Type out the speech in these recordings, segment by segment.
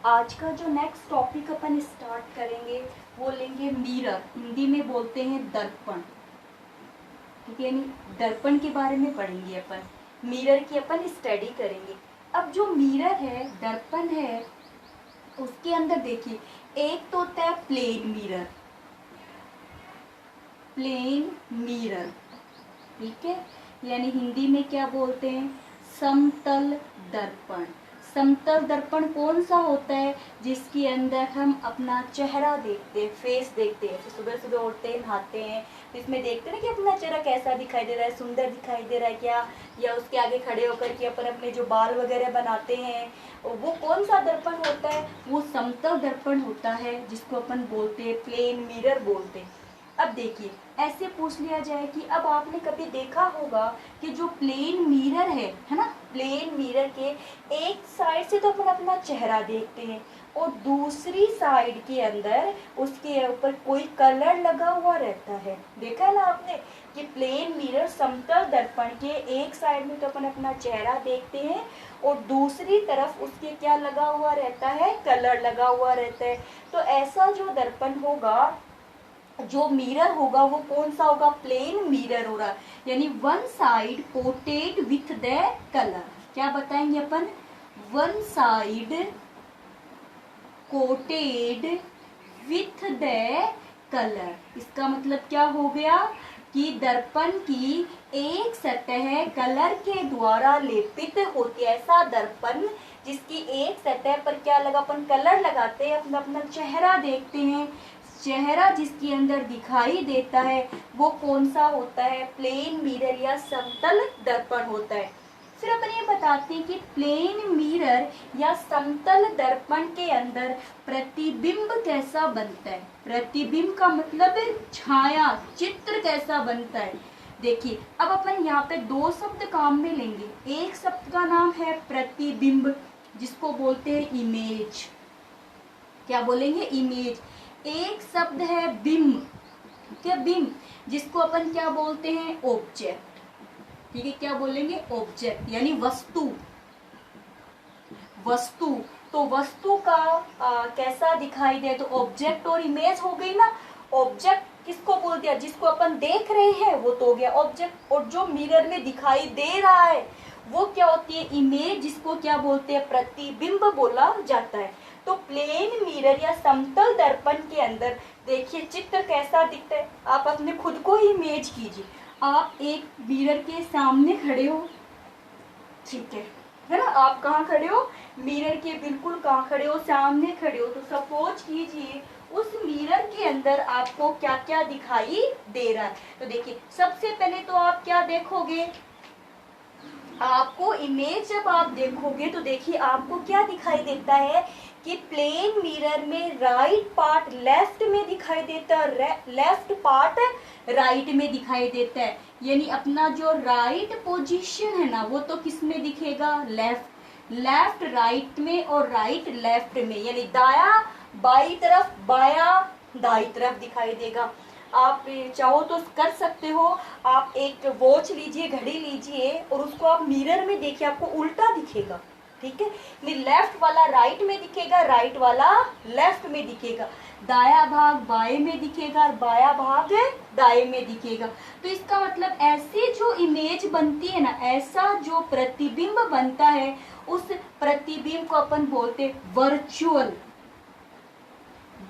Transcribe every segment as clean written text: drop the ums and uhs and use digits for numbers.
आज का जो नेक्स्ट टॉपिक अपन स्टार्ट करेंगे वो लेंगे मिरर, हिंदी में बोलते हैं दर्पण। ठीक है, यानी दर्पण के बारे में पढ़ेंगे अपन, मिरर की अपन स्टडी करेंगे। अब जो मिरर है, दर्पण है, उसके अंदर देखिए एक तो होता है प्लेन मिरर, प्लेन मिरर, ठीक है, यानी हिंदी में क्या बोलते हैं, समतल दर्पण। समतल दर्पण कौन सा होता है, जिसके अंदर हम अपना चेहरा देखते हैं, फेस देखते हैं। सुबह सुबह उठते हैं, नहाते हैं, तो इसमें देखते हैं कि अपना चेहरा कैसा दिखाई दे रहा है, सुंदर दिखाई दे रहा है क्या, या उसके आगे खड़े होकर के अपन अपने जो बाल वगैरह बनाते हैं, वो कौन सा दर्पण होता है, वो समतल दर्पण होता है, जिसको अपन बोलते हैं प्लेन मिरर बोलते हैं। अब देखिए ऐसे पूछ लिया जाए कि अब आपने कभी देखा होगा कि जो प्लेन मिरर है ना, प्लेन मिरर के एक साइड से तो अपन अपना चेहरा देखते हैं और दूसरी साइड के अंदर उसके ऊपर कोई कलर लगा हुआ रहता है। देखा ना आपने कि प्लेन मिरर समतल दर्पण के एक साइड में तो अपन अपना चेहरा देखते हैं और दूसरी तरफ उसके क्या लगा हुआ रहता है, कलर लगा हुआ रहता है। तो ऐसा जो दर्पण होगा, जो मिरर होगा, वो कौन सा होगा, प्लेन मिरर होगा, यानी one side coated with the colour. क्या बताएंगे अपन, one side coated with the colour. इसका मतलब क्या हो गया कि दर्पण की एक सतह कलर के द्वारा लेपित होती है। ऐसा दर्पण जिसकी एक सतह पर क्या लगा, अपन कलर लगाते हैं, अपना चेहरा देखते हैं, चेहरा जिसके अंदर दिखाई देता है वो कौन सा होता है, प्लेन मिरर या समतल दर्पण होता है। फिर अपन ये बताते हैं कि प्लेन मिरर या समतल दर्पण के अंदर प्रतिबिंब कैसा बनता है। प्रतिबिंब का मतलब छाया, चित्र कैसा बनता है। देखिए अब अपन यहाँ पे दो शब्द काम में लेंगे। एक शब्द का नाम है प्रतिबिंब, जिसको बोलते हैं इमेज। क्या बोलेंगे, इमेज। एक शब्द है बिंब, क्या, बिंब, जिसको अपन क्या बोलते हैं, ऑब्जेक्ट। ठीक है, क्या बोलेंगे, ऑब्जेक्ट, यानी वस्तु। वस्तु, तो वस्तु का कैसा दिखाई दे, तो ऑब्जेक्ट और इमेज हो गई ना। ऑब्जेक्ट किसको बोल दिया, जिसको अपन देख रहे हैं, वो तो हो गया ऑब्जेक्ट, और जो मिरर में दिखाई दे रहा है वो क्या होती है, इमेज, जिसको क्या बोलते हैं, प्रतिबिंब बोला जाता है। तो प्लेन मिरर या समतल दर्पण के अंदर देखिए चित्र कैसा दिखता है। आप अपने खुद को ही इमेज कीजिए, आप एक मिरर के सामने खड़े हो, ठीक है ना, आप कहाँ खड़े हो, मिरर के बिल्कुल कहाँ खड़े हो, सामने खड़े हो। तो सपोज कीजिए उस मिरर के अंदर आपको क्या क्या दिखाई दे रहा है। तो देखिए सबसे पहले तो आप क्या देखोगे, आपको इमेज जब आप देखोगे तो देखिए आपको क्या दिखाई देता है कि प्लेन मिरर में राइट पार्ट लेफ्ट में दिखाई देता है, लेफ्ट पार्ट राइट में दिखाई देता है। यानी अपना जो राइट पोजीशन है ना, वो तो किस में दिखेगा, लेफ्ट, लेफ्ट राइट में और राइट लेफ्ट में, यानी दाया बाई तरफ, बाया दाई तरफ दिखाई देगा। आप चाहो तो कर सकते हो, आप एक वॉच लीजिए, घड़ी लीजिए और उसको आप मिरर में देखिए, आपको उल्टा दिखेगा। ठीक है, लेफ्ट वाला राइट में दिखेगा, राइट वाला लेफ्ट में दिखेगा, दाया भाग बाएं में दिखेगा और बाया भाग दाएं में दिखेगा। तो इसका मतलब ऐसे जो इमेज बनती है ना, ऐसा जो प्रतिबिंब बनता है, उस प्रतिबिंब को अपन बोलते वर्चुअल।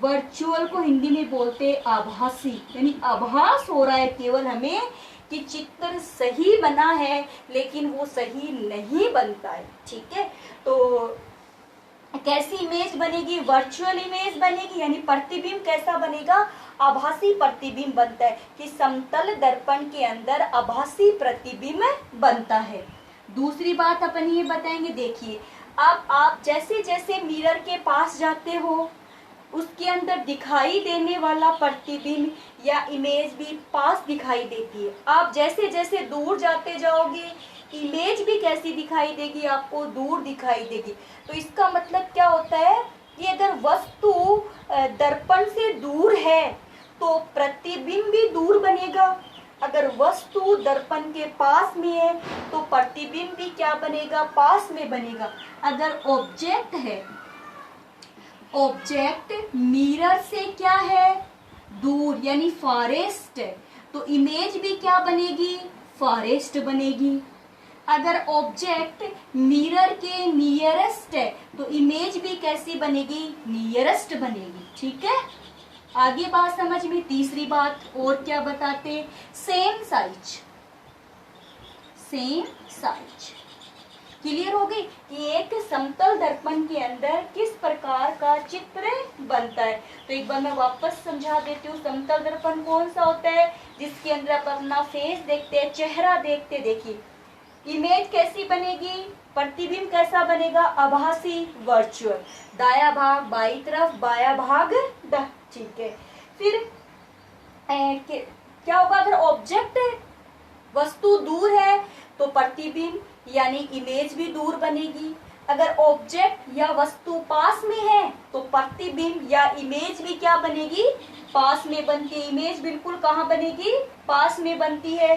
वर्चुअल को हिंदी में बोलते हैं आभासी, यानी आभास हो रहा है केवल हमें कि चित्र सही बना है, लेकिन वो सही नहीं बनता है। ठीक है, तो कैसी इमेज बनेगी, वर्चुअल इमेज बनेगी, यानी प्रतिबिंब कैसा बनेगा, आभासी प्रतिबिंब बनता है, कि समतल दर्पण के अंदर आभासी प्रतिबिंब बनता है। दूसरी बात अपन ये बताएंगे, देखिए अब आप जैसे जैसे मिरर के पास जाते हो, उसके अंदर दिखाई देने वाला प्रतिबिंब या इमेज भी पास दिखाई देती है। आप जैसे जैसे दूर जाते जाओगे, इमेज भी कैसी दिखाई देगी, आपको दूर दिखाई देगी। तो इसका मतलब क्या होता है कि अगर वस्तु दर्पण से दूर है तो प्रतिबिंब भी दूर बनेगा, अगर वस्तु दर्पण के पास में है तो प्रतिबिंब भी क्या बनेगा, पास में बनेगा। अगर ऑब्जेक्ट है ऑब्जेक्ट मिरर से क्या है, दूर यानी फॉरेस्ट है, तो इमेज भी क्या बनेगी, फॉरेस्ट बनेगी। अगर ऑब्जेक्ट मिरर के नियरेस्ट है तो इमेज भी कैसी बनेगी, नियरेस्ट बनेगी। ठीक है, आगे बात समझ में। तीसरी बात और क्या बताते, same size. Same size clear हो गई कि एक समतल दर्पण के अंदर किस प्रकार का चित्र बनता है। तो एक बार मैं वापस समझा देती हूँ। समतल दर्पण कौन सा होता है, जिसके अंदर आप अपना फेस देखते हैं, चेहरा देखते। देखिए इमेज कैसी बनेगी, प्रतिबिंब कैसा बनेगा, आभासी, वर्चुअल। दाया भाग बाई तरफ, बाया भाग द। ठीक है, फिर क्या होगा, अगर ऑब्जेक्ट वस्तु दूर है तो प्रतिबिंब यानी इमेज भी दूर बनेगी। अगर ऑब्जेक्ट या वस्तु पास में है तो प्रतिबिंब या इमेज भी क्या बनेगी, पास में बनती है। इमेज बिल्कुल कहाँ बनेगी, पास में बनती है।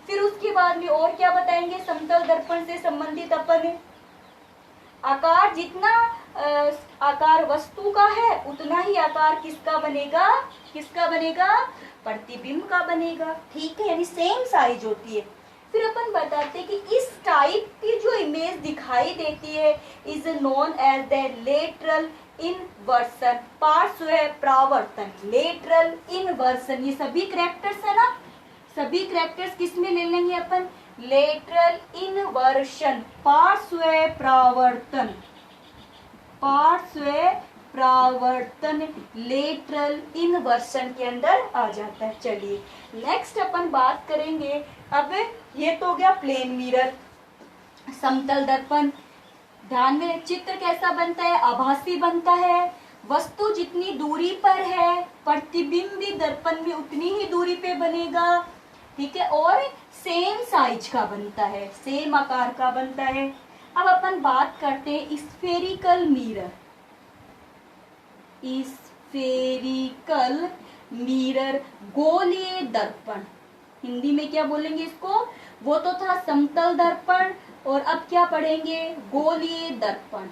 फिर उसके बाद में और क्या बताएंगे, समतल दर्पण से संबंधित अपन आकार, जितना आकार वस्तु का है उतना ही आकार किसका बनेगा, किसका बनेगा, प्रतिबिंब का बनेगा। ठीक है, यानी सेम साइज होती है। फिर अपन बताते हैं कि इस टाइप की जो इमेज दिखाई देती है is known as the lateral inversion, पार्श्व परावर्तन। लेटरल इनवर्सन, ये सभी कैरेक्टर्स है ना, सभी कैरेक्टर्स किस में ले लेंगे अपन, लेटरल इनवर्शन, पार्श्व परावर्तन। पार्श्व परावर्तन लेटरल इनवर्सन के अंदर आ जाता है। चलिए नेक्स्ट अपन बात करेंगे। अब ये तो हो गया प्लेन मिरर, समतल दर्पण। ध्यान में, चित्र कैसा बनता है, आभासी बनता है। वस्तु जितनी दूरी पर है प्रतिबिंब भी दर्पण में उतनी ही दूरी पे बनेगा। ठीक है, और सेम साइज का बनता है, सेम आकार का बनता है। अब अपन बात करते हैं स्फेरिकल मिरर। स्फेरिकल मिरर, गोलीय दर्पण। हिंदी में क्या बोलेंगे इसको, वो तो था समतल दर्पण और अब क्या पढ़ेंगे, गोलीय दर्पण।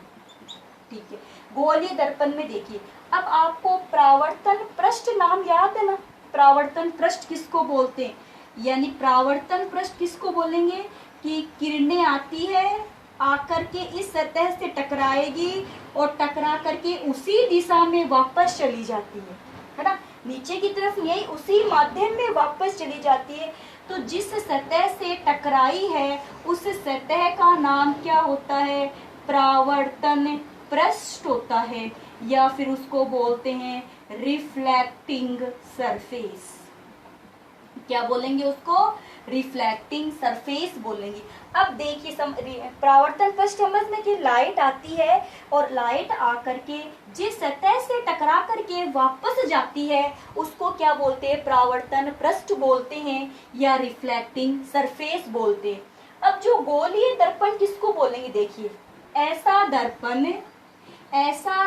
ठीक है, गोलीय दर्पण में देखिए, अब आपको परावर्तन पृष्ठ नाम याद है ना, परावर्तन पृष्ठ किसको बोलते हैं, यानी परावर्तन पृष्ठ किसको बोलेंगे कि किरणें आती है, आकर के इस सतह से टकराएगी और टकरा करके उसी दिशा में वापस चली जाती है ना, नीचे की तरफ यही उसी माध्यम में वापस चली जाती है। तो जिस सतह से टकराई है उस सतह का नाम क्या होता है, परावर्तन पृष्ठ होता है, या फिर उसको बोलते हैं रिफ्लेक्टिंग सरफेस। क्या बोलेंगे उसको, रिफ्लेक्टिंग सरफेस बोलेंगे। अब देखिए परावर्तन पृष्ठ समझ में कि लाइट आती है और लाइट आकर के जिस सतह से टकरा करके वापस जाती है उसको क्या बोलते हैं, परावर्तन पृष्ठ बोलते हैं या रिफ्लेक्टिंग सरफेस बोलते हैं। अब जो गोलीय दर्पण किसको बोलेंगे, देखिए ऐसा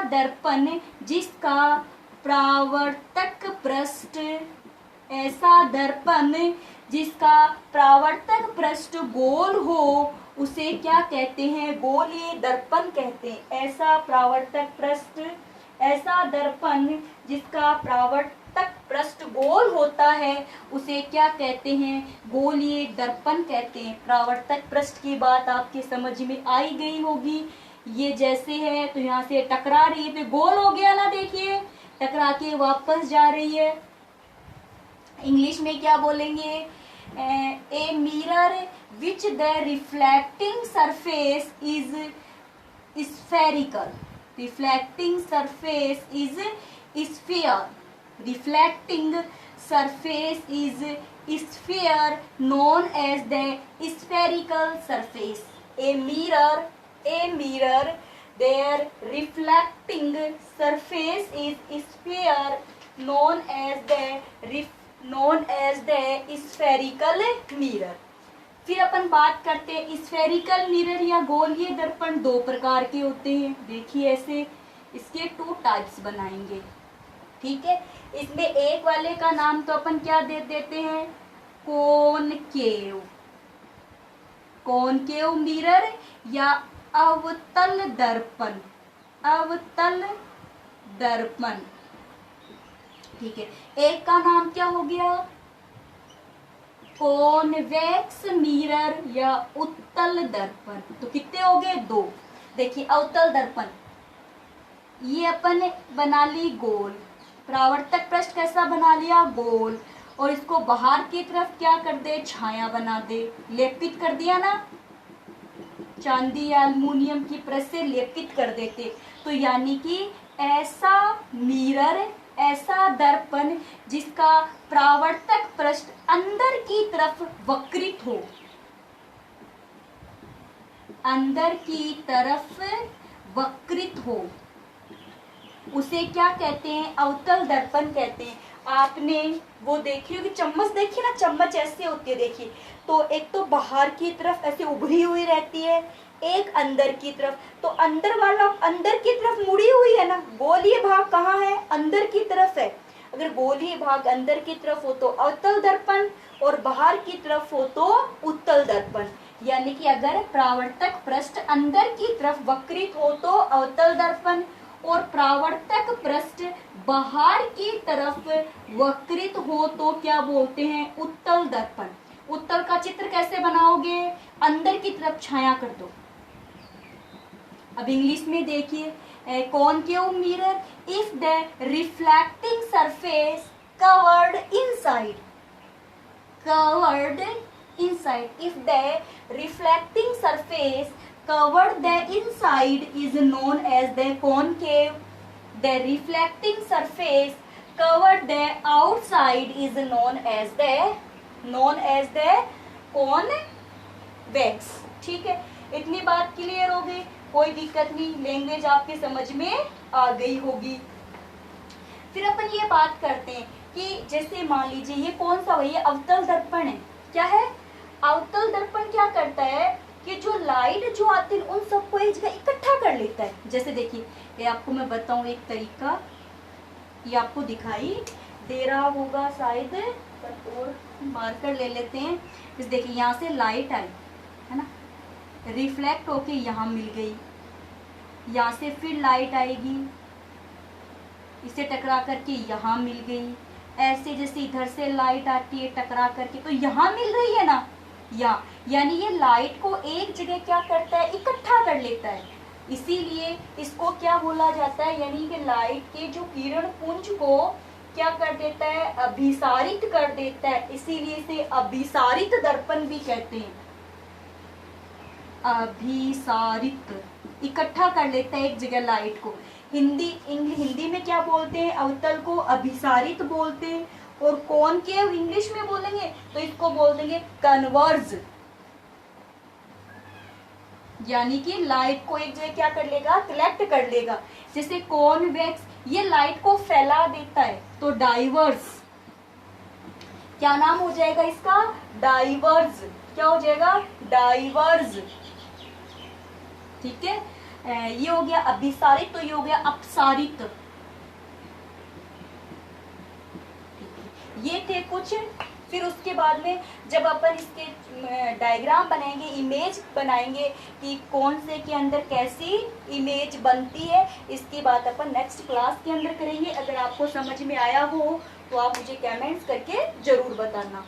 दर्पण जिसका परावर्तक पृष्ठ, ऐसा दर्पण जिसका परावर्तक पृष्ठ गोल हो उसे क्या कहते हैं, गोलीय दर्पण कहते हैं। ऐसा परावर्तक पृष्ठ, ऐसा दर्पण जिसका परावर्तक पृष्ठ गोल होता है उसे क्या कहते हैं, गोलीय दर्पण कहते हैं। परावर्तक पृष्ठ की बात आपके समझ में आई गई होगी। ये जैसे है तो यहाँ से टकरा रही है तो गोल हो गया ना, देखिए टकरा के वापस जा रही है। इंग्लिश में क्या बोलेंगे, a mirror which the reflecting surface is spherical. Reflecting surface is sphere, reflecting surface is sphere known as the spherical surface. A mirror their reflecting surface is sphere known as the spherical mirror। फिर अपन बात करते हैं spherical mirror या गोलीय दर्पण दो प्रकार के होते हैं। देखिए ऐसे इसके 2 टाइप्स बनाएंगे। ठीक है, इसमें एक वाले का नाम तो अपन क्या दे देते हैं, कॉनकेव मिरर या अवतल दर्पण। अवतल दर्पण। ठीक है, एक का नाम क्या हो गया? कॉन्वेक्स मिरर या उत्तल दर्पण। तो कितने हो गए? 2। देखिए अवतल दर्पण, ये अपन ने बना ली गोल, परावर्तक पृष्ठ कैसा बना लिया? गोल, और इसको बाहर की तरफ क्या कर दे? छाया बना दे, लेपित कर दिया ना, चांदी या एल्युमिनियम की परत से लेपित कर देते। तो यानी कि ऐसा मिरर, ऐसा दर्पण जिसका परावर्तक पृष्ठ अंदर की तरफ वक्रित हो, अंदर की तरफ वक्रित हो, उसे क्या कहते हैं? अवतल दर्पण कहते हैं। आपने वो देखी होगी चम्मच, देखी ना, चम्मच ऐसे होती है, देखिए। तो एक तो बाहर की तरफ ऐसे उभरी हुई रहती है, एक अंदर की तरफ। तो अंदर वाला अंदर की तरफ मुड़ी हुई है ना, गोलीय भाग कहाँ है? अंदर की तरफ है। अगर गोलीय भाग अंदर की तरफ हो तो अवतल दर्पण, और बाहर की तरफ हो तो उत्तल दर्पण। यानी कि अगर परावर्तक पृष्ठ अंदर की तरफ वक्रित हो तो अवतल दर्पण, और परावर्तक पृष्ठ बाहर की तरफ वक्रित हो तो क्या बोलते हैं? उत्तल दर्पण। उत्तल का चित्र कैसे बनाओगे? अंदर की तरफ छाया कर दो। अब इंग्लिश में देखिए, concave mirror if the reflecting surface covered inside, covered inside, if the reflecting surface covered the inside is known as the concave, the reflecting surface covered the outside is known as the convex। ठीक है, इतनी बात clear हो गई, कोई दिक्कत नहीं, language आपके समझ में आ गई होगी। फिर अपन ये बात करते हैं कि जैसे मान लीजिए ये कौन सा भैया? अवतल दर्पण है। क्या है? अवतल दर्पण क्या करता है कि जो लाइट जो आती है उन सबको एक जगह इकट्ठा कर लेता है। जैसे देखिए, ये आपको मैं बताऊं एक तरीका, ये आपको दिखाई दे रहा होगा शायद, और मार्कर ले लेते हैं। इस देखिए, यहाँ से लाइट आई है ना, रिफ्लेक्ट होके यहाँ मिल गई, यहाँ से फिर लाइट आएगी, इसे टकरा करके यहाँ मिल गई, ऐसे जैसे इधर से लाइट आती है टकरा करके तो यहाँ मिल रही है ना, यानी ये लाइट को एक जगह क्या करता है? इकट्ठा कर लेता है। इसीलिए इसको क्या बोला जाता है? यानी कि लाइट के जो किरण पुंज को क्या कर देता है? अभिसारित कर देता है। इसीलिए इसे अभिसारित दर्पण भी कहते हैं। अभिसारित, इकट्ठा कर लेता है एक जगह लाइट को। हिंदी में क्या बोलते हैं? अवतल को अभिसारित बोलते हैं, और कॉनकेव इंग्लिश में बोलेंगे तो इसको बोल देंगे कन्वर्ज। यानी कि लाइट को एक जगह क्या कर लेगा? कलेक्ट कर लेगा। जैसे कॉन्वेक्स, ये लाइट को फैला देता है, तो डाइवर्स, क्या नाम हो जाएगा इसका? डाइवर्ज। क्या हो जाएगा? डाइवर्ज। ठीक है, ये हो गया अभिसारित, तो ये हो गया अपसारित। ये थे कुछ। फिर उसके बाद में जब अपन इसके डायग्राम बनाएंगे, इमेज बनाएंगे कि कौन से के अंदर कैसी इमेज बनती है, इसकी बात अपन नेक्स्ट क्लास के अंदर करेंगे। अगर आपको समझ में आया हो तो आप मुझे कमेंट्स करके जरूर बताना।